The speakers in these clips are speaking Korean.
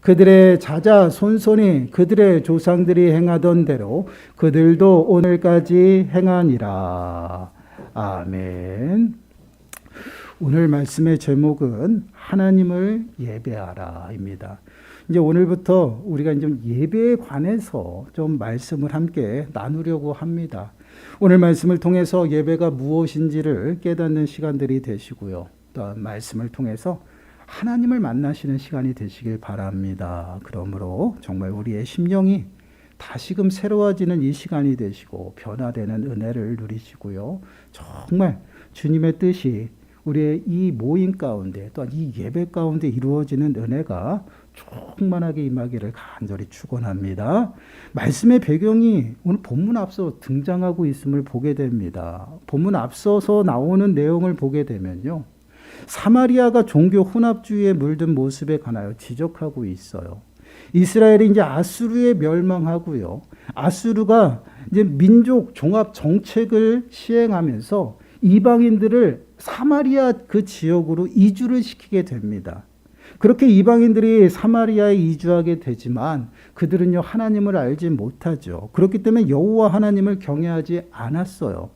그들의 자자 손손이 그들의 조상들이 행하던 대로 그들도 오늘까지 행하니라. 아멘. 오늘 말씀의 제목은 하나님을 예배하라입니다. 이제 오늘부터 우리가 좀 예배에 관해서 좀 말씀을 함께 나누려고 합니다. 오늘 말씀을 통해서 예배가 무엇인지를 깨닫는 시간들이 되시고요. 또 말씀을 통해서 하나님을 만나시는 시간이 되시길 바랍니다. 그러므로 정말 우리의 심령이 다시금 새로워지는 이 시간이 되시고 변화되는 은혜를 누리시고요. 정말 주님의 뜻이 우리의 이 모임 가운데 또한 이 예배 가운데 이루어지는 은혜가 충만하게 임하기를 간절히 축원합니다. 말씀의 배경이 오늘 본문 앞서 등장하고 있음을 보게 됩니다. 본문 앞서서 나오는 내용을 보게 되면요. 사마리아가 종교 혼합주의에 물든 모습에 관하여 지적하고 있어요. 이스라엘이 이제 아수르에 멸망하고요. 아수르가 이제 민족 종합 정책을 시행하면서 이방인들을 사마리아 그 지역으로 이주를 시키게 됩니다. 그렇게 이방인들이 사마리아에 이주하게 되지만 그들은요 하나님을 알지 못하죠. 그렇기 때문에 여호와 하나님을 경외하지 않았어요.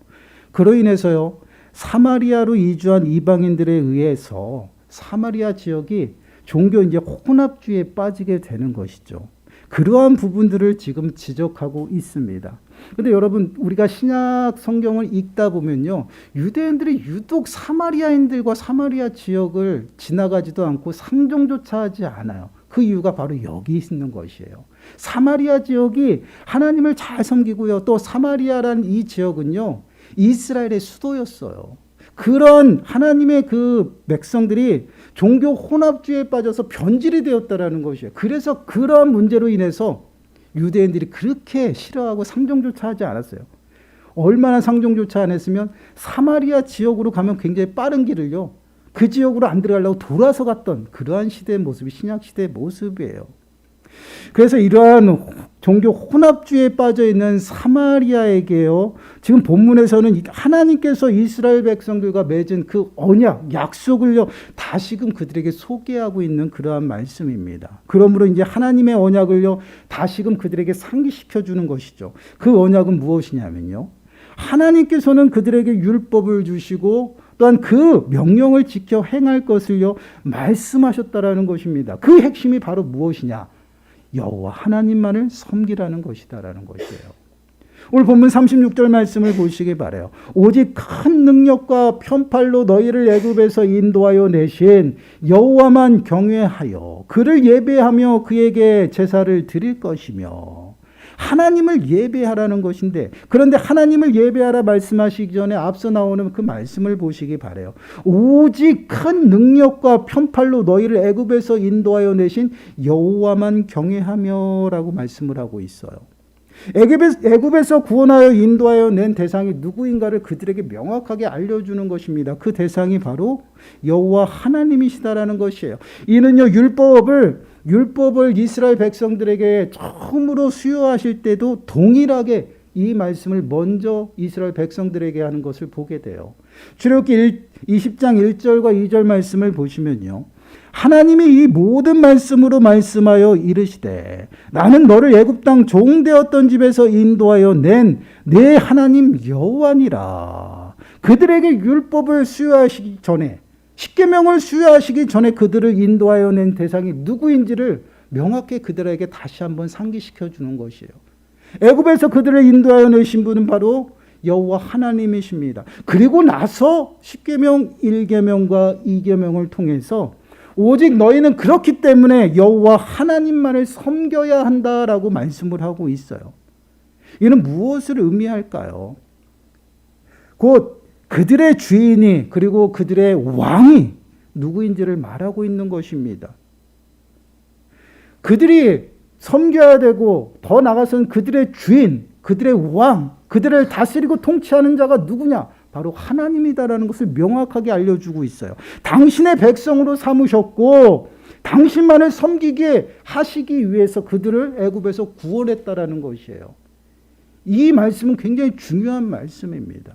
그로 인해서요 사마리아로 이주한 이방인들에 의해서 사마리아 지역이 종교 이제 혼합주의에 빠지게 되는 것이죠. 그러한 부분들을 지금 지적하고 있습니다. 근데 여러분 우리가 신약 성경을 읽다 보면요. 유대인들이 유독 사마리아인들과 사마리아 지역을 지나가지도 않고 상종조차 하지 않아요. 그 이유가 바로 여기 있는 것이에요. 사마리아 지역이 하나님을 잘 섬기고요. 또 사마리아라는 이 지역은요. 이스라엘의 수도였어요. 그런 하나님의 그 백성들이 종교 혼합주의에 빠져서 변질이 되었다라는 것이에요. 그래서 그런 문제로 인해서 유대인들이 그렇게 싫어하고 상종조차 하지 않았어요. 얼마나 상종조차 안 했으면 사마리아 지역으로 가면 굉장히 빠른 길을요. 그 지역으로 안 들어가려고 돌아서 갔던 그러한 시대의 모습이 신약 시대의 모습이에요. 그래서 이러한 종교 혼합주의에 빠져 있는 사마리아에게요. 지금 본문에서는 하나님께서 이스라엘 백성들과 맺은 그 언약, 약속을요. 다시금 그들에게 소개하고 있는 그러한 말씀입니다. 그러므로 이제 하나님의 언약을요. 다시금 그들에게 상기시켜 주는 것이죠. 그 언약은 무엇이냐면요. 하나님께서는 그들에게 율법을 주시고 또한 그 명령을 지켜 행할 것을요. 말씀하셨다라는 것입니다. 그 핵심이 바로 무엇이냐? 여호와 하나님만을 섬기라는 것이다라는 것이에요. 오늘 본문 36절 말씀을 보시기 바라요. 오직 큰 능력과 편팔로 너희를 애굽에서 인도하여 내신 여호와만 경외하여 그를 예배하며 그에게 제사를 드릴 것이며 하나님을 예배하라는 것인데 그런데 하나님을 예배하라 말씀하시기 전에 앞서 나오는 그 말씀을 보시기 바라요. 오직 큰 능력과 편팔로 너희를 애굽에서 인도하여 내신 여호와만 경외하며 라고 말씀을 하고 있어요. 애굽에서 구원하여 인도하여 낸 대상이 누구인가를 그들에게 명확하게 알려주는 것입니다. 그 대상이 바로 여호와 하나님이시다라는 것이에요. 이는요 율법을 이스라엘 백성들에게 처음으로 수여하실 때도 동일하게 이 말씀을 먼저 이스라엘 백성들에게 하는 것을 보게 돼요. 출애굽기 20장 1절과 2절 말씀을 보시면요. 하나님이 이 모든 말씀으로 말씀하여 이르시되 나는 너를 애굽 땅 종되었던 집에서 인도하여 낸 내 하나님 여호와니라. 그들에게 율법을 수여하시기 전에 십계명을 수여하시기 전에 그들을 인도하여 낸 대상이 누구인지를 명확히 그들에게 다시 한번 상기시켜 주는 것이에요. 애굽에서 그들을 인도하여 내신 분은 바로 여호와 하나님이십니다. 그리고 나서 십계명 1계명과 2계명을 통해서 오직 너희는 그렇기 때문에 여호와 하나님만을 섬겨야 한다라고 말씀을 하고 있어요. 이는 무엇을 의미할까요? 곧 그들의 주인이 그리고 그들의 왕이 누구인지를 말하고 있는 것입니다. 그들이 섬겨야 되고 더 나아가서는 그들의 주인, 그들의 왕, 그들을 다스리고 통치하는 자가 누구냐? 바로 하나님이다라는 것을 명확하게 알려주고 있어요. 당신의 백성으로 삼으셨고 당신만을 섬기게 하시기 위해서 그들을 애굽에서 구원했다라는 것이에요. 이 말씀은 굉장히 중요한 말씀입니다.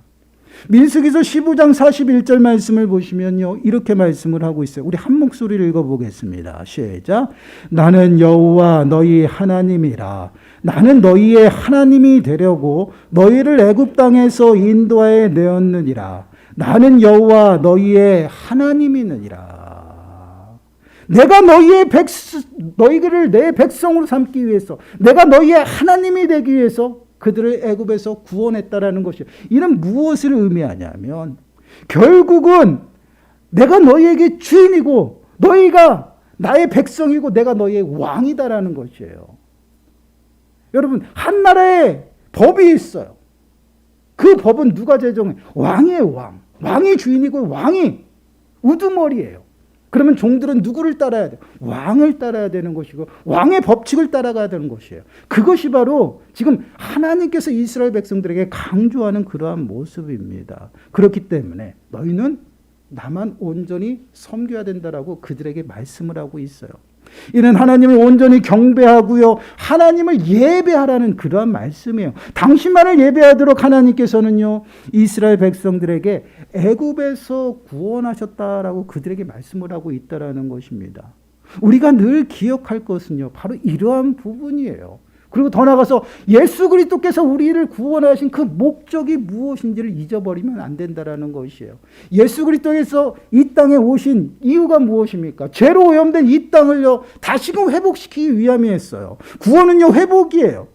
민수기서 15장 41절 말씀을 보시면요, 이렇게 말씀을 하고 있어요. 우리 한 목소리를 읽어보겠습니다. 시작. 나는 여호와 너희 하나님이라. 나는 너희의 하나님이 되려고 너희를 애굽 땅에서 인도하여 내었느니라. 나는 여호와 너희의 하나님이니라. 내가 너희를 내 백성으로 삼기 위해서, 내가 너희의 하나님이 되기 위해서 그들을 애굽에서 구원했다라는 것이요. 이는 무엇을 의미하냐면 결국은 내가 너희에게 주인이고 너희가 나의 백성이고 내가 너희의 왕이다라는 것이에요. 여러분, 한 나라에 법이 있어요. 그 법은 누가 제정해? 왕이에요, 왕. 왕이 주인이고 왕이 우두머리예요. 그러면 종들은 누구를 따라야 돼요? 왕을 따라야 되는 것이고 왕의 법칙을 따라가야 되는 것이에요. 그것이 바로 지금 하나님께서 이스라엘 백성들에게 강조하는 그러한 모습입니다. 그렇기 때문에 너희는 나만 온전히 섬겨야 된다라고 그들에게 말씀을 하고 있어요. 이는 하나님을 온전히 경배하고요, 하나님을 예배하라는 그러한 말씀이에요. 당신만을 예배하도록 하나님께서는요, 이스라엘 백성들에게 애굽에서 구원하셨다라고 그들에게 말씀을 하고 있다라는 것입니다. 우리가 늘 기억할 것은요, 바로 이러한 부분이에요. 그리고 더 나아가서 예수 그리스도께서 우리를 구원하신 그 목적이 무엇인지를 잊어버리면 안 된다라는 것이에요. 예수 그리스도께서 이 땅에 오신 이유가 무엇입니까? 죄로 오염된 이 땅을요, 다시금 회복시키기 위함이었어요. 구원은요, 회복이에요.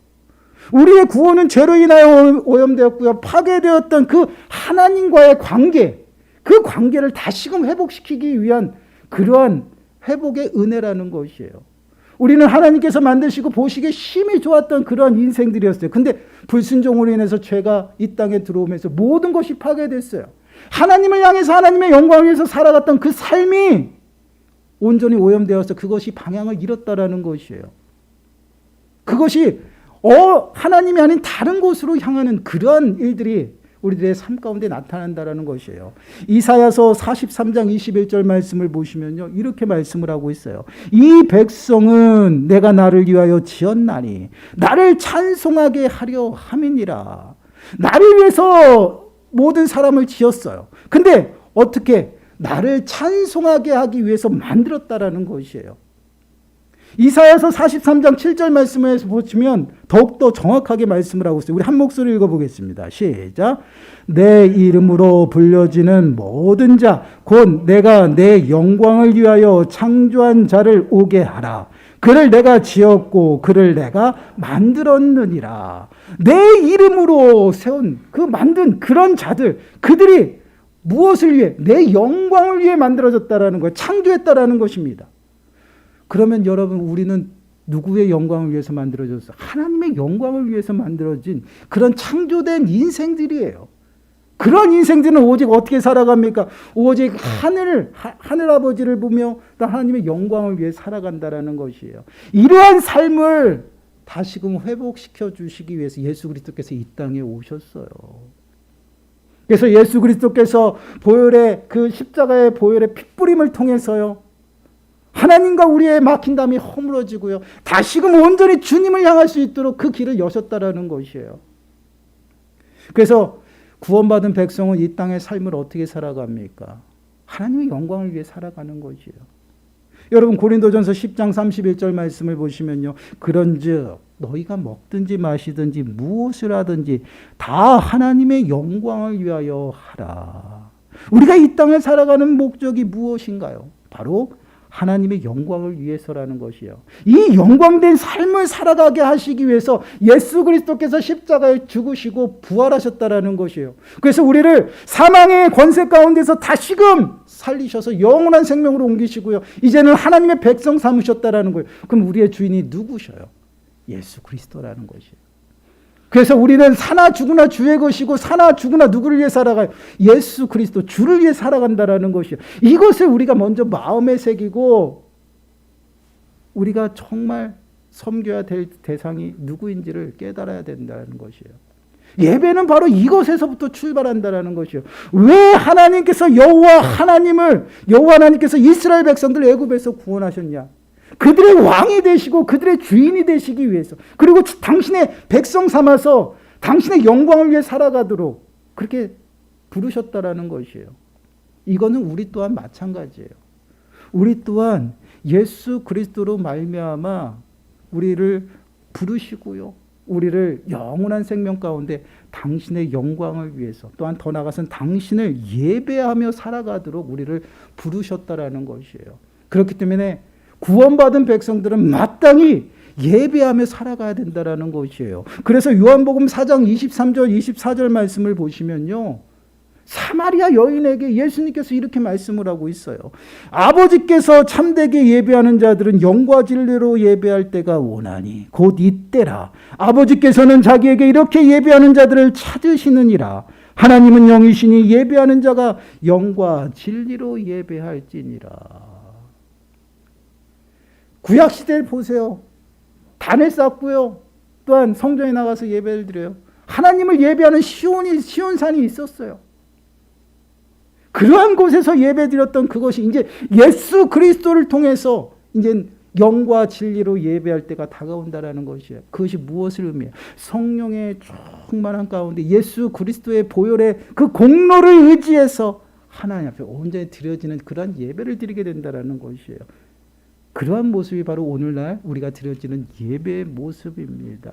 우리의 구원은 죄로 인하여 오염되었고요, 파괴되었던 그 하나님과의 관계, 그 관계를 다시금 회복시키기 위한 그러한 회복의 은혜라는 것이에요. 우리는 하나님께서 만드시고 보시기에 심히 좋았던 그러한 인생들이었어요. 근데 불순종으로 인해서 죄가 이 땅에 들어오면서 모든 것이 파괴됐어요. 하나님을 향해서 하나님의 영광을 위해서 살아갔던 그 삶이 온전히 오염되어서 그것이 방향을 잃었다라는 것이에요. 그것이 하나님이 아닌 다른 곳으로 향하는 그러한 일들이 우리들의 삶 가운데 나타난다라는 것이에요. 이사야서 43장 21절 말씀을 보시면요, 이렇게 말씀을 하고 있어요. 이 백성은 내가 나를 위하여 지었나니 나를 찬송하게 하려 함이니라. 나를 위해서 모든 사람을 지었어요. 근데 어떻게 나를 찬송하게 하기 위해서 만들었다라는 것이에요. 이사야서 43장 7절 말씀에서 보시면 더욱더 정확하게 말씀을 하고 있어요. 우리 한 목소리 읽어보겠습니다. 시작. 내 이름으로 불려지는 모든 자, 곧 내가 내 영광을 위하여 창조한 자를 오게 하라. 그를 내가 지었고 그를 내가 만들었느니라. 내 이름으로 세운 만든 그런 자들, 그들이 무엇을 위해? 내 영광을 위해 만들어졌다라는 거예요. 창조했다라는 것입니다. 그러면 여러분, 우리는 누구의 영광을 위해서 만들어졌어요? 하나님의 영광을 위해서 만들어진 그런 창조된 인생들이에요. 그런 인생들은 오직 어떻게 살아갑니까? 오직 하늘 아버지를 보며 하나님의 영광을 위해 살아간다라는 것이에요. 이러한 삶을 다시금 회복시켜 주시기 위해서 예수 그리스도께서 이 땅에 오셨어요. 그래서 예수 그리스도께서 보혈의 그 십자가의 보혈의 핏부림을 통해서요, 하나님과 우리의 막힌 담이 허물어지고요, 다시금 온전히 주님을 향할 수 있도록 그 길을 여셨다라는 것이에요. 그래서 구원받은 백성은 이 땅의 삶을 어떻게 살아갑니까? 하나님의 영광을 위해 살아가는 것이에요. 여러분, 고린도전서 10장 31절 말씀을 보시면요, 그런즉 너희가 먹든지 마시든지 무엇을 하든지 다 하나님의 영광을 위하여 하라. 우리가 이 땅에 살아가는 목적이 무엇인가요? 바로 하나님의 영광을 위해서라는 것이에요. 이 영광된 삶을 살아가게 하시기 위해서 예수 그리스도께서 십자가에 죽으시고 부활하셨다라는 것이에요. 그래서 우리를 사망의 권세 가운데서 다시금 살리셔서 영원한 생명으로 옮기시고요, 이제는 하나님의 백성 삼으셨다라는 거예요. 그럼 우리의 주인이 누구셔요? 예수 그리스도라는 것이에요. 그래서 우리는 사나 죽으나 주의 것이고 사나 죽으나 누구를 위해 살아가요? 예수 그리스도 주를 위해 살아간다라는 것이에요. 이것을 우리가 먼저 마음에 새기고 우리가 정말 섬겨야 될 대상이 누구인지를 깨달아야 된다는 것이에요. 예배는 바로 이것에서부터 출발한다라는 것이에요. 왜 하나님께서 여호와 하나님께서 이스라엘 백성들 애굽에서 구원하셨냐? 그들의 왕이 되시고 그들의 주인이 되시기 위해서, 그리고 당신의 백성 삼아서 당신의 영광을 위해 살아가도록 그렇게 부르셨다라는 것이에요. 이거는 우리 또한 마찬가지예요. 우리 또한 예수 그리스도로 말미암아 우리를 부르시고요. 우리를 영원한 생명 가운데 당신의 영광을 위해서 또한 더 나아가서는 당신을 예배하며 살아가도록 우리를 부르셨다라는 것이에요. 그렇기 때문에 구원받은 백성들은 마땅히 예배하며 살아가야 된다라는 것이에요. 그래서 요한복음 4장 23절 24절 말씀을 보시면요. 사마리아 여인에게 예수님께서 이렇게 말씀을 하고 있어요. 아버지께서 참되게 예배하는 자들은 영과 진리로 예배할 때가 오나니 곧 이때라. 아버지께서는 자기에게 이렇게 예배하는 자들을 찾으시느니라. 하나님은 영이시니 예배하는 자가 영과 진리로 예배할지니라. 구약시대를 보세요. 단을 쌓고요. 또한 성전에 나가서 예배를 드려요. 하나님을 예배하는 시온산이 있었어요. 그러한 곳에서 예배드렸던 그것이 이제 예수 그리스도를 통해서 이제 영과 진리로 예배할 때가 다가온다라는 것이에요. 그것이 무엇을 의미해요? 성령의 충만한 가운데 예수 그리스도의 보혈의 그 공로를 의지해서 하나님 앞에 온전히 드려지는 그러한 예배를 드리게 된다라는 것이에요. 그러한 모습이 바로 오늘날 우리가 드려지는 예배의 모습입니다.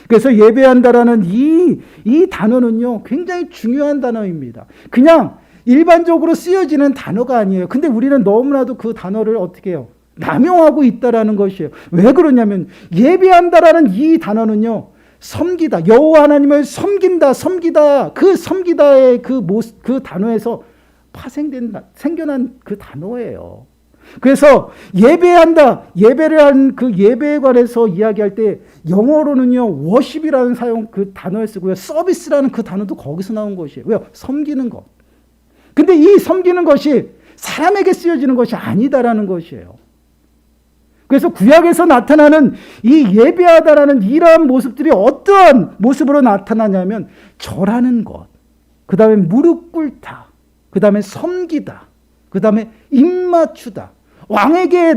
그래서 예배한다라는 이 단어는요, 굉장히 중요한 단어입니다. 그냥 일반적으로 쓰여지는 단어가 아니에요. 근데 우리는 너무나도 그 단어를 어떻게 해요? 남용하고 있다라는 것이에요. 왜 그러냐면 예배한다라는 이 단어는요, 섬기다, 여호와 하나님을 섬기다, 그 섬기다의 그 단어에서 생겨난 그 단어예요. 그래서 예배한다, 예배를 한 그 예배에 관해서 이야기할 때 영어로는요, 워십이라는 그 단어를 쓰고요, 서비스라는 그 단어도 거기서 나온 것이에요. 왜요? 섬기는 것. 근데 이 섬기는 것이 사람에게 쓰여지는 것이 아니다라는 것이에요. 그래서 구약에서 나타나는 이 예배하다라는 이러한 모습들이 어떠한 모습으로 나타나냐면 절하는 것, 그 다음에 무릎 꿇다, 그 다음에 섬기다, 그 다음에 입맞추다. 왕에게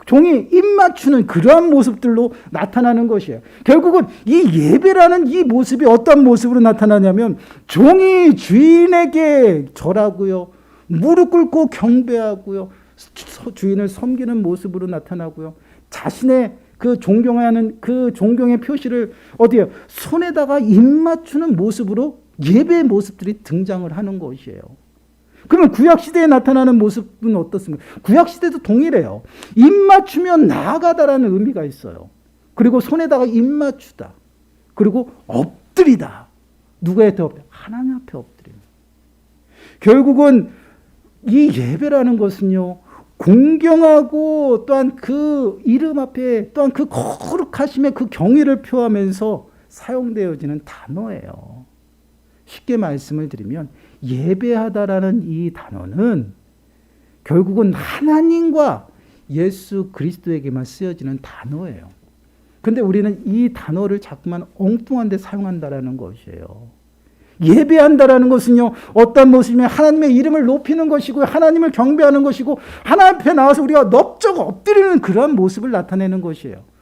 종이 입맞추는 그러한 모습들로 나타나는 것이에요. 결국은 이 예배라는 이 모습이 어떤 모습으로 나타나냐면 종이 주인에게 절하고요, 무릎 꿇고 경배하고요, 주인을 섬기는 모습으로 나타나고요, 자신의 그 존경하는 그 존경의 표시를 어디에요? 손에다가 입맞추는 모습으로 예배의 모습들이 등장을 하는 것이에요. 그러면 구약시대에 나타나는 모습은 어떻습니까? 구약시대도 동일해요. 입맞추면 나아가다라는 의미가 있어요. 그리고 손에다가 입맞추다. 그리고 엎드리다. 누구한테 엎드려? 하나님 앞에 엎드립니다. 결국은 이 예배라는 것은요, 공경하고 또한 그 이름 앞에 또한 그 거룩하심의 그 경외를 표하면서 사용되어지는 단어예요. 쉽게 말씀을 드리면 예배하다라는 이 단어는 결국은 하나님과 예수 그리스도에게만 쓰여지는 단어예요. 그런데 우리는 이 단어를 자꾸만 엉뚱한 데 사용한다라는 것이에요. 예배한다라는 것은요, 어떤 모습이면 하나님의 이름을 높이는 것이고 하나님을 경배하는 것이고 하나님 앞에 나와서 우리가 넙적 엎드리는 그러한 모습을 나타내는 것이에요.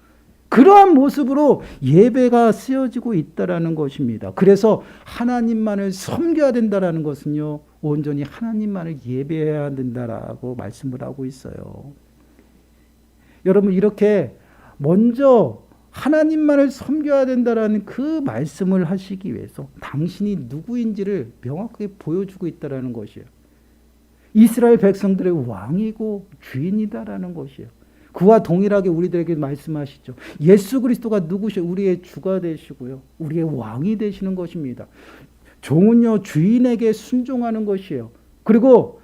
그러한 모습으로 예배가 쓰여지고 있다라는 것입니다. 그래서 하나님만을 섬겨야 된다라는 것은요, 온전히 하나님만을 예배해야 된다라고 말씀을 하고 있어요. 여러분, 이렇게 먼저 하나님만을 섬겨야 된다라는 그 말씀을 하시기 위해서 당신이 누구인지를 명확하게 보여주고 있다라는 것이에요. 이스라엘 백성들의 왕이고 주인이다라는 것이에요. 그와 동일하게 우리들에게 말씀하시죠. 예수 그리스도가 누구시오? 우리의 주가 되시고요, 우리의 왕이 되시는 것입니다. 종은요, 주인에게 순종하는 것이에요. 그리고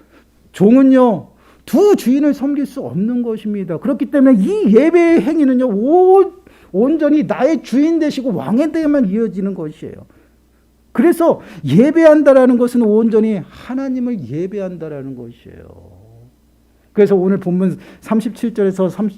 종은요, 두 주인을 섬길 수 없는 것입니다. 그렇기 때문에 이 예배의 행위는요, 온전히 나의 주인 되시고 왕에 대해만 이어지는 것이에요. 그래서 예배한다라는 것은 온전히 하나님을 예배한다라는 것이에요. 그래서 오늘 본문 37절에서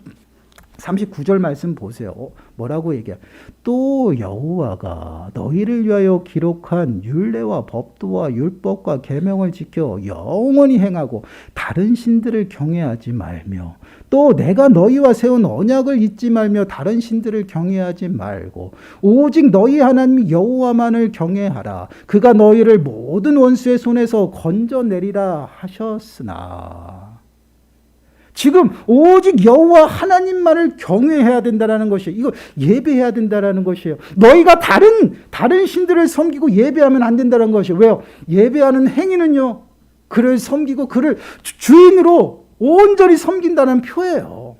39절 말씀 보세요. 뭐라고 얘기해? 또 여호와가 너희를 위하여 기록한 율례와 법도와 율법과 계명을 지켜 영원히 행하고 다른 신들을 경외하지 말며 또 내가 너희와 세운 언약을 잊지 말며 다른 신들을 경외하지 말고 오직 너희 하나님 여호와만을 경외하라. 그가 너희를 모든 원수의 손에서 건져내리라 하셨으나 지금 오직 여호와 하나님만을 경외해야 된다라는 것이에요. 이거 예배해야 된다라는 것이에요. 너희가 다른 신들을 섬기고 예배하면 안 된다는 것이에요. 왜요? 예배하는 행위는요, 그를 섬기고 그를 주인으로 온전히 섬긴다는 표예요.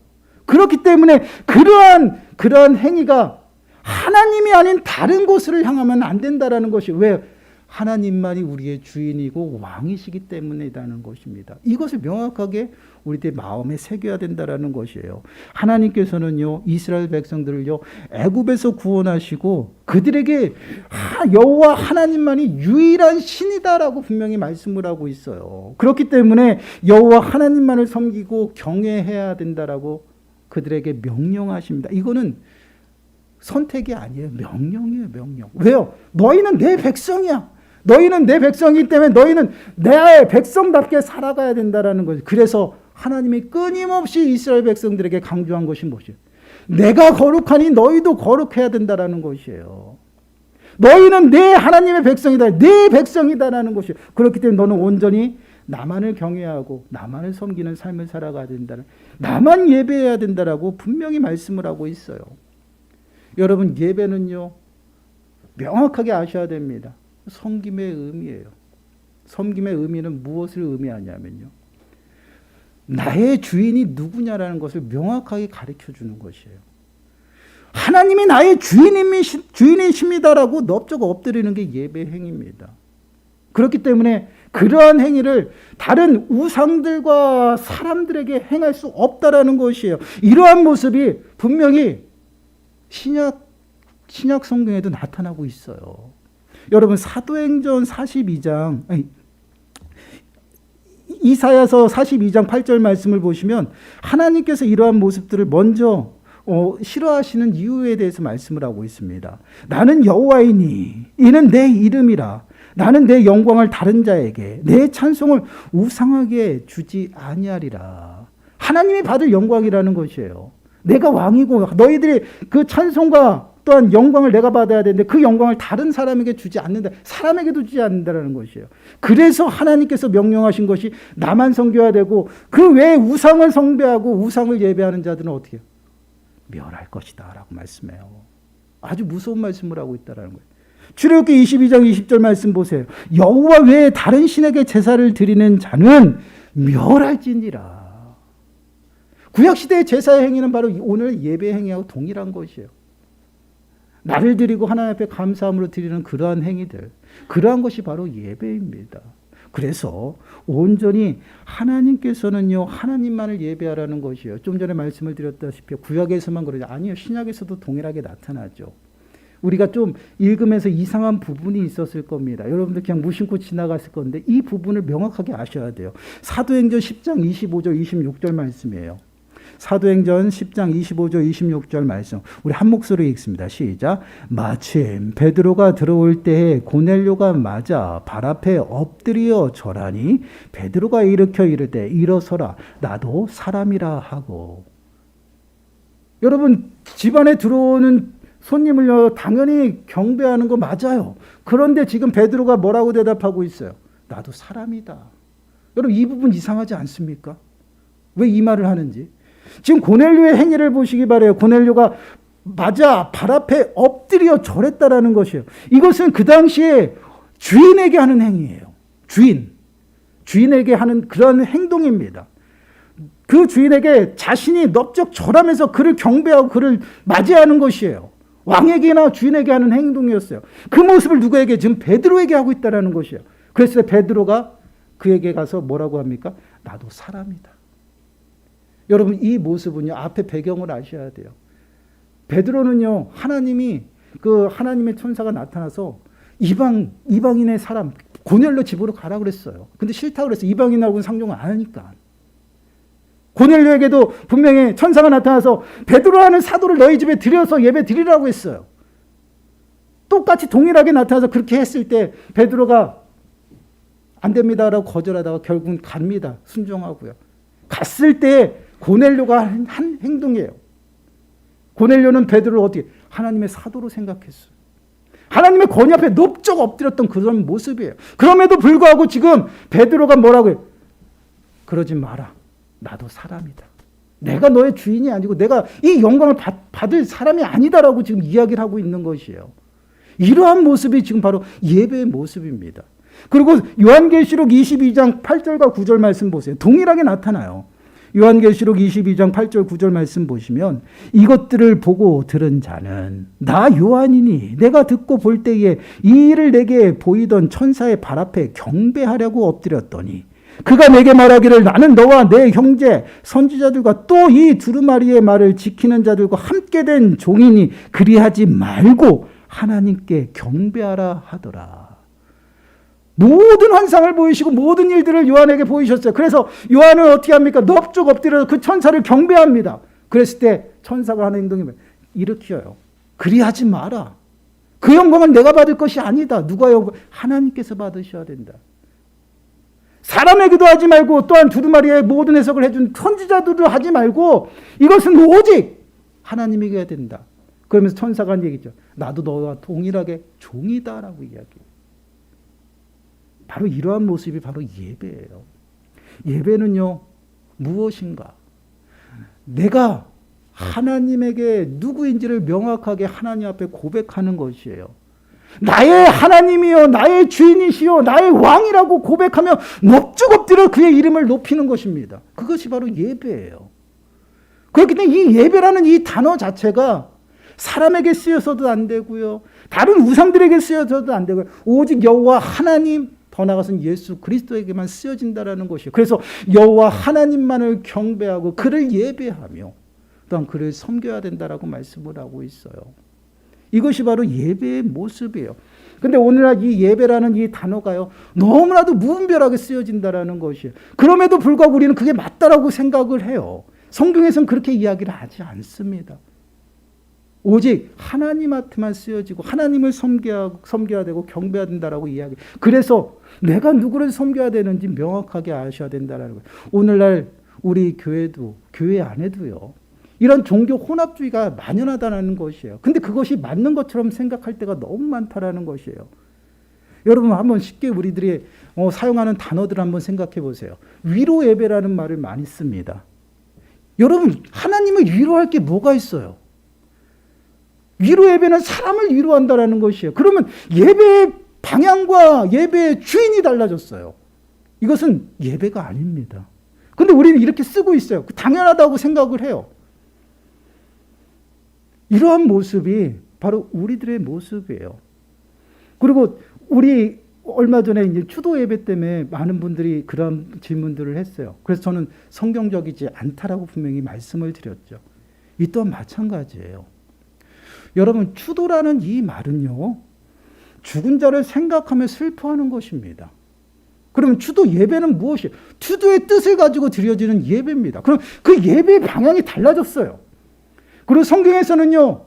그렇기 때문에 그러한 행위가 하나님이 아닌 다른 곳을 향하면 안 된다라는 것이에요. 왜요? 하나님만이 우리의 주인이고 왕이시기 때문이라는 것입니다. 이것을 명확하게 우리들 마음에 새겨야 된다라는 것이에요. 하나님께서는요, 이스라엘 백성들을요, 애굽에서 구원하시고 그들에게 여호와 하나님만이 유일한 신이다라고 분명히 말씀을 하고 있어요. 그렇기 때문에 여호와 하나님만을 섬기고 경외해야 된다라고 그들에게 명령하십니다. 이거는 선택이 아니에요. 명령이에요, 명령. 왜요? 너희는 내 백성이야. 너희는 내 백성이기 때문에 너희는 내 백성답게 살아가야 된다라는 거죠. 그래서 하나님이 끊임없이 이스라엘 백성들에게 강조한 것이 무엇이에요? 내가 거룩하니 너희도 거룩해야 된다라는 것이에요. 너희는 내 하나님의 백성이다. 내 백성이다라는 것이에요. 그렇기 때문에 너는 온전히 나만을 경외하고 나만을 섬기는 삶을 살아가야 된다는, 나만 예배해야 된다라고 분명히 말씀을 하고 있어요. 여러분, 예배는요, 명확하게 아셔야 됩니다. 섬김의 의미예요. 섬김의 의미는 무엇을 의미하냐면요, 나의 주인이 누구냐라는 것을 명확하게 가르쳐 주는 것이에요. 하나님이 나의 주인이십니다라고 넙적 엎드리는 게 예배 행위입니다. 그렇기 때문에 그러한 행위를 다른 우상들과 사람들에게 행할 수 없다라는 것이에요. 이러한 모습이 분명히 신약 성경에도 나타나고 있어요. 여러분, 사도행전 42장, 이사야서 42장 8절 말씀을 보시면 하나님께서 이러한 모습들을 먼저 싫어하시는 이유에 대해서 말씀을 하고 있습니다. 나는 여호와이니 이는 내 이름이라. 나는 내 영광을 다른 자에게 내 찬송을 우상하게 주지 아니하리라. 하나님이 받을 영광이라는 것이에요. 내가 왕이고 너희들이 그 찬송과 또한 영광을 내가 받아야 되는데 그 영광을 다른 사람에게 주지 않는다. 사람에게도 주지 않는다는 것이에요. 그래서 하나님께서 명령하신 것이 나만 섬겨야 되고 그 외에 우상을 숭배하고 우상을 예배하는 자들은 어떻게 해요? 멸할 것이다 라고 말씀해요. 아주 무서운 말씀을 하고 있다는 거예요. 출애굽기 22장 20절 말씀 보세요. 여호와 외에 다른 신에게 제사를 드리는 자는 멸할지니라. 구약시대의 제사의 행위는 바로 오늘 예배 행위하고 동일한 것이에요. 나를 드리고 하나님 앞에 감사함으로 드리는 그러한 행위들, 그러한 것이 바로 예배입니다. 그래서 온전히 하나님께서는요, 하나님만을 예배하라는 것이에요. 좀 전에 말씀을 드렸다시피 구약에서만 그러지 아니요, 신약에서도 동일하게 나타나죠. 우리가 좀 읽으면서 이상한 부분이 있었을 겁니다. 여러분들 그냥 무심코 지나갔을 건데 이 부분을 명확하게 아셔야 돼요. 사도행전 10장 25절 26절 말씀이에요. 사도행전 10장 25절 26절 말씀, 우리 한 목소리 읽습니다. 시작. 마침 베드로가 들어올 때에 고넬료가 맞아 발 앞에 엎드려 절하니 베드로가 일으켜 이르되 일어서라 나도 사람이라 하고. 여러분, 집안에 들어오는 손님을요, 당연히 경배하는 거 맞아요. 그런데 지금 베드로가 뭐라고 대답하고 있어요? 나도 사람이다. 여러분, 이 부분 이상하지 않습니까? 왜 이 말을 하는지. 지금 고넬료의 행위를 보시기 바라요. 고넬료가 맞아 발 앞에 엎드려 절했다라는 것이에요. 이것은 그 당시에 주인에게 하는 행위예요. 주인에게 하는 그런 행동입니다. 그 주인에게 자신이 넙적 절하면서 그를 경배하고 그를 맞이하는 것이에요. 왕에게나 주인에게 하는 행동이었어요. 그 모습을 누구에게? 지금 베드로에게 하고 있다는 것이에요. 그래서 베드로가 그에게 가서 뭐라고 합니까? 나도 사람이다. 여러분, 이 모습은요, 앞에 배경을 아셔야 돼요. 베드로는요, 하나님의 천사가 나타나서 이방인의 사람, 고넬료 집으로 가라 그랬어요. 근데 싫다고 그랬어요. 이방인하고는 상종을 안 하니까. 고넬료에게도 분명히 천사가 나타나서 베드로라는 사도를 너희 집에 들여서 예배 드리라고 했어요. 똑같이 동일하게 나타나서 그렇게 했을 때 베드로가 안 됩니다라고 거절하다가 결국은 갑니다. 순종하고요. 갔을 때 고넬료가 한 행동이에요. 고넬료는 베드로를 어떻게 하나님의 사도로 생각했어요. 하나님의 권위 앞에 넓적 엎드렸던 그런 모습이에요. 그럼에도 불구하고 지금 베드로가 뭐라고 해요? 그러지 마라. 나도 사람이다. 내가 너의 주인이 아니고 내가 이 영광을 받을 사람이 아니다라고 지금 이야기를 하고 있는 것이에요. 이러한 모습이 지금 바로 예배의 모습입니다. 그리고 요한계시록 22장 8절과 9절 말씀 보세요. 동일하게 나타나요. 요한계시록 22장 8절 9절 말씀 보시면 이것들을 보고 들은 자는 나 요한이니 내가 듣고 볼 때에 이 일을 내게 보이던 천사의 발 앞에 경배하려고 엎드렸더니 그가 내게 말하기를 나는 너와 내 형제 선지자들과 또 이 두루마리의 말을 지키는 자들과 함께 된 종이니 그리하지 말고 하나님께 경배하라 하더라. 모든 환상을 보이시고 모든 일들을 요한에게 보이셨어요. 그래서 요한은 어떻게 합니까? 넙죽 엎드려서 그 천사를 경배합니다. 그랬을 때 천사가 하는 행동이 일으켜요. 그리하지 마라. 그 영광은 내가 받을 것이 아니다. 누가 영광? 하나님께서 받으셔야 된다. 사람에게도 하지 말고 또한 두루마리의 모든 해석을 해준 선지자들도 하지 말고 이것은 오직 하나님에게 해야 된다. 그러면서 천사가 한 얘기죠. 나도 너와 동일하게 종이다라고 이야기해요. 바로 이러한 모습이 바로 예배예요. 예배는요, 무엇인가? 내가 하나님에게 누구인지를 명확하게 하나님 앞에 고백하는 것이에요. 나의 하나님이요, 나의 주인이시요, 나의 왕이라고 고백하며 넙죽 엎드려 그의 이름을 높이는 것입니다. 그것이 바로 예배예요. 그렇기 때문에 이 예배라는 이 단어 자체가 사람에게 쓰여서도 안 되고요, 다른 우상들에게 쓰여서도 안 되고요, 오직 여호와 하나님, 더 나아가서는 예수 그리스도에게만 쓰여진다라는 것이에요. 그래서 여호와 하나님만을 경배하고 그를 예배하며 또한 그를 섬겨야 된다라고 말씀을 하고 있어요. 이것이 바로 예배의 모습이에요. 근데 오늘날 이 예배라는 이 단어가요, 너무나도 무분별하게 쓰여진다라는 것이에요. 그럼에도 불구하고 우리는 그게 맞다라고 생각을 해요. 성경에서는 그렇게 이야기를 하지 않습니다. 오직 하나님한테만 쓰여지고 하나님을 섬겨야 되고 경배해야 된다라고 이야기. 그래서 내가 누구를 섬겨야 되는지 명확하게 아셔야 된다라는 거예요. 오늘날 우리 교회도, 교회 안에도요, 이런 종교 혼합주의가 만연하다는 것이에요. 근데 그것이 맞는 것처럼 생각할 때가 너무 많다라는 것이에요. 여러분 한번 쉽게 우리들이 사용하는 단어들 한번 생각해 보세요. 위로 예배라는 말을 많이 씁니다. 여러분, 하나님을 위로할 게 뭐가 있어요? 위로 예배는 사람을 위로한다라는 것이에요. 그러면 예배의 방향과 예배의 주인이 달라졌어요. 이것은 예배가 아닙니다. 그런데 우리는 이렇게 쓰고 있어요. 당연하다고 생각을 해요. 이러한 모습이 바로 우리들의 모습이에요. 그리고 우리 얼마 전에 이제 추도 예배 때문에 많은 분들이 그런 질문들을 했어요. 그래서 저는 성경적이지 않다라고 분명히 말씀을 드렸죠. 이 또한 마찬가지예요. 여러분, 추도라는 이 말은요, 죽은 자를 생각하며 슬퍼하는 것입니다. 그러면 추도 예배는 무엇이에요? 추도의 뜻을 가지고 드려지는 예배입니다. 그럼 그 예배의 방향이 달라졌어요. 그리고 성경에서는요,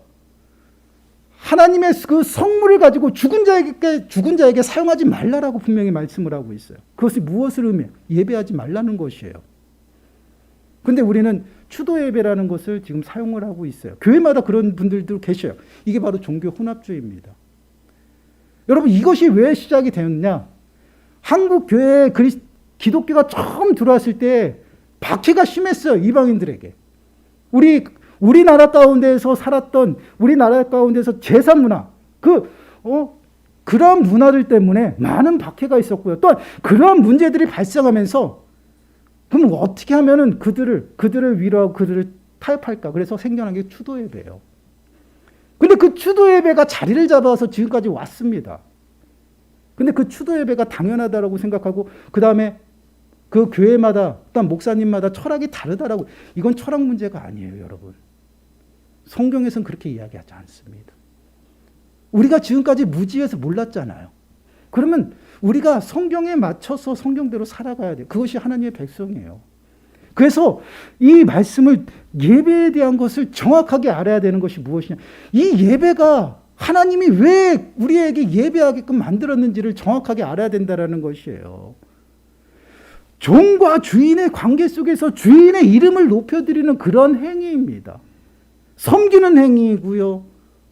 하나님의 그 성물을 가지고 죽은 자에게 사용하지 말라라고 분명히 말씀을 하고 있어요. 그것이 무엇을 의미해요? 예배하지 말라는 것이에요. 근데 우리는 추도 예배라는 것을 지금 사용을 하고 있어요. 교회마다 그런 분들도 계셔요. 이게 바로 종교 혼합주의입니다. 여러분, 이것이 왜 시작이 되었냐? 한국 교회에 기독교가 처음 들어왔을 때 박해가 심했어요. 이방인들에게. 우리나라 가운데서 살았던, 우리나라 가운데서 제사 문화, 그러한 문화들 때문에 많은 박해가 있었고요. 또한 그러한 문제들이 발생하면서 그럼 어떻게 하면은 그들을 위로하고 그들을 타협할까? 그래서 생겨난 게 추도 예배예요. 근데 그 추도 예배가 자리를 잡아서 지금까지 왔습니다. 근데 그 추도 예배가 당연하다라고 생각하고, 그 다음에 그 교회마다, 또한 목사님마다 철학이 다르다라고, 이건 철학 문제가 아니에요, 여러분. 성경에서는 그렇게 이야기하지 않습니다. 우리가 지금까지 무지해서 몰랐잖아요. 그러면 우리가 성경에 맞춰서 성경대로 살아가야 돼요. 그것이 하나님의 백성이에요. 그래서 이 말씀을 예배에 대한 것을 정확하게 알아야 되는 것이 무엇이냐. 이 예배가 하나님이 왜 우리에게 예배하게끔 만들었는지를 정확하게 알아야 된다는 것이에요. 종과 주인의 관계 속에서 주인의 이름을 높여드리는 그런 행위입니다. 섬기는 행위이고요.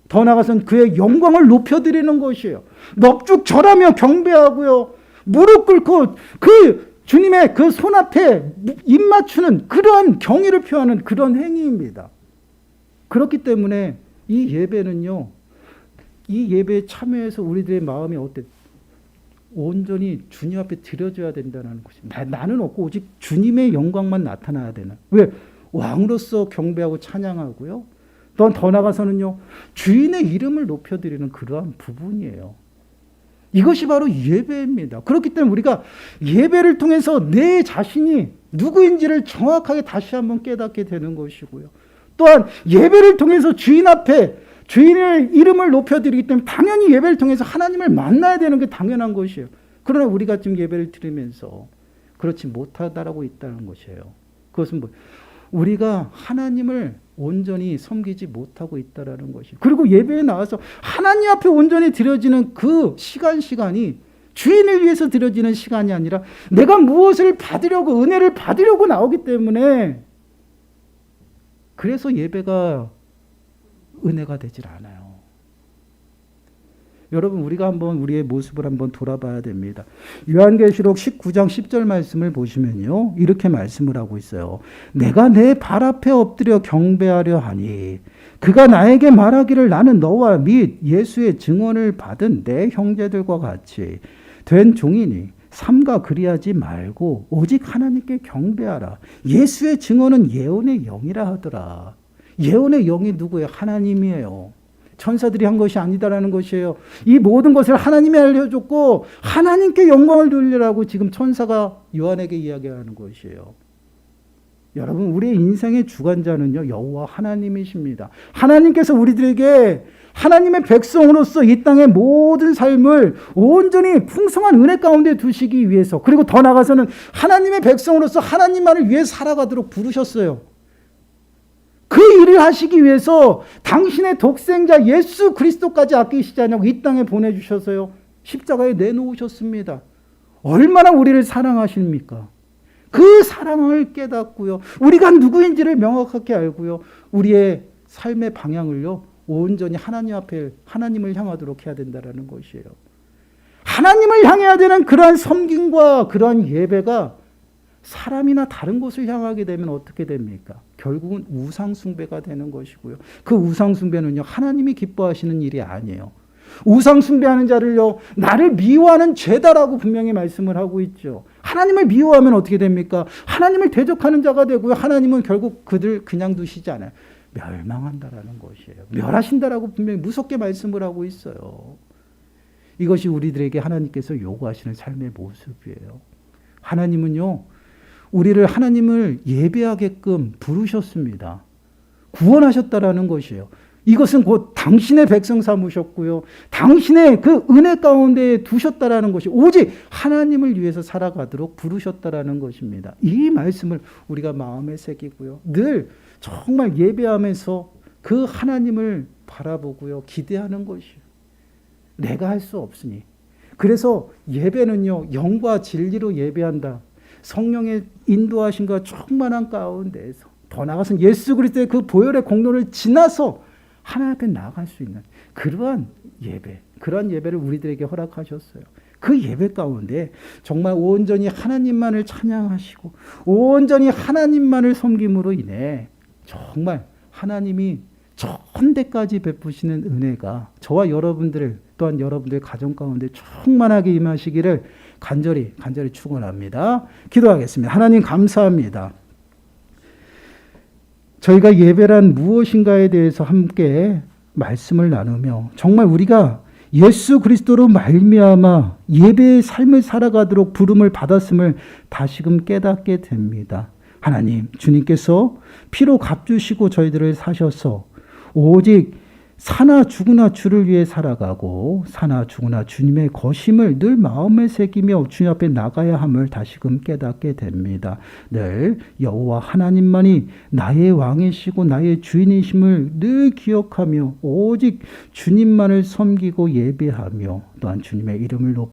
더 나아가서는 그의 영광을 높여드리는 것이에요. 넙죽 절하며 경배하고요. 무릎 꿇고 그 주님의 그 손 앞에 입 맞추는 그런 경의를 표하는 그런 행위입니다. 그렇기 때문에 이 예배는요. 이 예배에 참여해서 우리들의 마음이 어때? 온전히 주님 앞에 드려줘야 된다는 것입니다. 나는 없고 오직 주님의 영광만 나타나야 되는. 왜? 왕으로서 경배하고 찬양하고요. 더 나가서는요. 주인의 이름을 높여드리는 그러한 부분이에요. 이것이 바로 예배입니다. 그렇기 때문에 우리가 예배를 통해서 내 자신이 누구인지를 정확하게 다시 한번 깨닫게 되는 것이고요. 또한 예배를 통해서 주인 앞에 주인의 이름을 높여드리기 때문에 당연히 예배를 통해서 하나님을 만나야 되는 게 당연한 것이에요. 그러나 우리가 지금 예배를 드리면서 그렇지 못하다라고 있다는 것이에요. 그것은 뭐? 우리가 하나님을 온전히 섬기지 못하고 있다라는 것이에요. 그리고 예배에 나와서 하나님 앞에 온전히 드려지는 그 시간이 주인을 위해서 드려지는 시간이 아니라 내가 무엇을 받으려고 은혜를 받으려고 나오기 때문에 그래서 예배가 은혜가 되질 않아요. 여러분 우리가 한번 우리의 모습을 한번 돌아봐야 됩니다. 요한계시록 19장 10절 말씀을 보시면요. 이렇게 말씀을 하고 있어요. 내가 내 발 앞에 엎드려 경배하려 하니 그가 나에게 말하기를 나는 너와 및 예수의 증언을 받은 내 형제들과 같이 된 종이니 삼가 그리하지 말고 오직 하나님께 경배하라. 예수의 증언은 예언의 영이라 하더라. 예언의 영이 누구예요? 하나님이에요. 천사들이 한 것이 아니다라는 것이에요. 이 모든 것을 하나님이 알려줬고 하나님께 영광을 돌리라고 지금 천사가 요한에게 이야기하는 것이에요. 여러분 우리의 인생의 주관자는요 여호와 하나님이십니다. 하나님께서 우리들에게 하나님의 백성으로서 이 땅의 모든 삶을 온전히 풍성한 은혜 가운데 두시기 위해서 그리고 더 나아가서는 하나님의 백성으로서 하나님만을 위해 살아가도록 부르셨어요. 그 일을 하시기 위해서 당신의 독생자 예수 그리스도까지 아끼시지 않냐고 이 땅에 보내주셔서요. 십자가에 내놓으셨습니다. 얼마나 우리를 사랑하십니까? 그 사랑을 깨닫고요. 우리가 누구인지를 명확하게 알고요. 우리의 삶의 방향을요. 온전히 하나님 앞에 하나님을 향하도록 해야 된다는 것이에요. 하나님을 향해야 되는 그러한 섬김과 그러한 예배가 사람이나 다른 곳을 향하게 되면 어떻게 됩니까? 결국은 우상숭배가 되는 것이고요. 그 우상숭배는요, 하나님이 기뻐하시는 일이 아니에요. 우상숭배하는 자를요, 나를 미워하는 죄다라고 분명히 말씀을 하고 있죠. 하나님을 미워하면 어떻게 됩니까? 하나님을 대적하는 자가 되고요. 하나님은 결국 그들 그냥 두시지 않아요. 멸망한다라는 것이에요. 멸하신다라고 분명히 무섭게 말씀을 하고 있어요. 이것이 우리들에게 하나님께서 요구하시는 삶의 모습이에요. 하나님은요, 우리를 하나님을 예배하게끔 부르셨습니다. 구원하셨다라는 것이에요. 이것은 곧 당신의 백성 삼으셨고요. 당신의 그 은혜 가운데 두셨다라는 것이 오직 하나님을 위해서 살아가도록 부르셨다라는 것입니다. 이 말씀을 우리가 마음에 새기고요. 늘 정말 예배하면서 그 하나님을 바라보고요. 기대하는 것이에요. 내가 할 수 없으니. 그래서 예배는요. 영과 진리로 예배한다. 성령의 인도하심과 충만한 가운데에서 더 나아가서 예수 그리스도의 그 보혈의 공로를 지나서 하나님 앞에 나아갈 수 있는 그러한 예배, 그러한 예배를 우리들에게 허락하셨어요. 그 예배 가운데 정말 온전히 하나님만을 찬양하시고 온전히 하나님만을 섬김으로 인해 정말 하나님이 천대까지 베푸시는 은혜가 저와 여러분들 또한 여러분들의 가정 가운데 충만하게 임하시기를 간절히 축원합니다. 기도하겠습니다. 하나님 감사합니다. 저희가 예배란 무엇인가에 대해서 함께 말씀을 나누며 정말 우리가 예수 그리스도로 말미암아 예배의 삶을 살아가도록 부름을 받았음을 다시금 깨닫게 됩니다. 하나님, 주님께서 피로 값주시고 저희들을 사셔서 오직 사나 죽으나 주를 위해 살아가고 사나 죽으나 주님의 거심을 늘 마음에 새기며 주님 앞에 나가야 함을 다시금 깨닫게 됩니다. 늘 여호와 하나님만이 나의 왕이시고 나의 주인이심을 늘 기억하며 오직 주님만을 섬기고 예배하며 또한 주님의 이름을 높이고